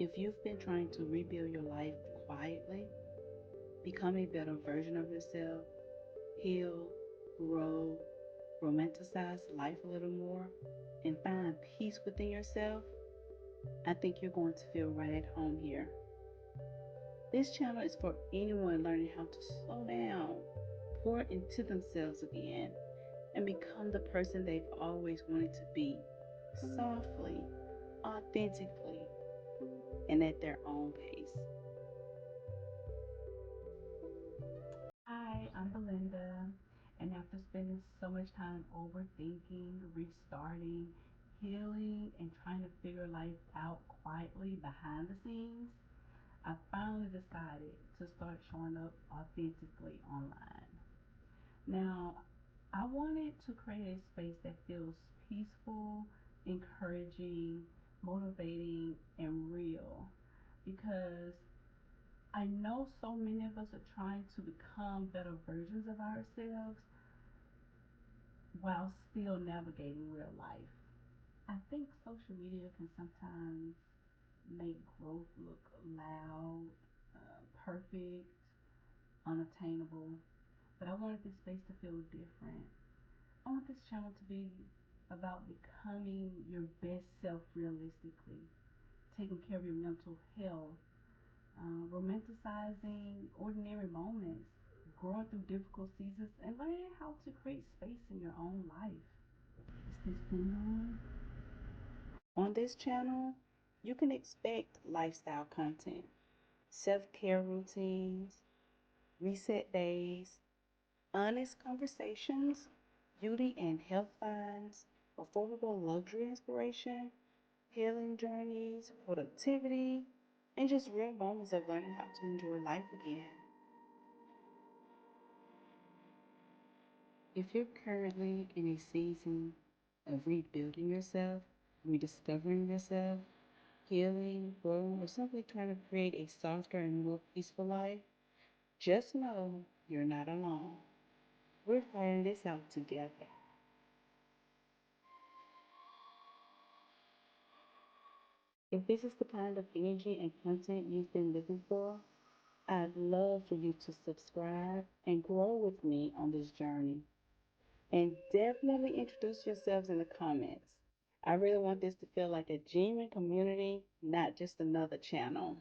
If you've been trying to rebuild your life quietly, become a better version of yourself, heal, grow, romanticize life a little more, and find peace within yourself, I think you're going to feel right at home here. This channel is for anyone learning how to slow down, pour into themselves again, and become the person they've always wanted to be, softly, authentically, and at their own pace. Hi, I'm Belinda, and after spending so much time overthinking, restarting, healing, and trying to figure life out quietly behind the scenes, I finally decided to start showing up authentically online. Now, I wanted to create a space that feels peaceful, encouraging, motivating, and real because I know so many of us are trying to become better versions of ourselves while still navigating real life. I think social media can sometimes make growth look loud, perfect, unattainable, but I wanted this space to feel different. I want this channel to be about becoming your best self realistically, taking care of your mental health, romanticizing ordinary moments, growing through difficult seasons, and learning how to create space in your own life. Is this thing on? On this channel, you can expect lifestyle content, self care routines, reset days, honest conversations, beauty and health finds, affordable luxury inspiration, healing journeys, productivity, and just real moments of learning how to enjoy life again. If you're currently in a season of rebuilding yourself, rediscovering yourself, healing, growing, or simply trying to create a softer and more peaceful life, just know you're not alone. We're finding this out together. If this is the kind of energy and content you've been looking for, I'd love for you to subscribe and grow with me on this journey. And definitely introduce yourselves in the comments. I really want this to feel like a genuine community, not just another channel.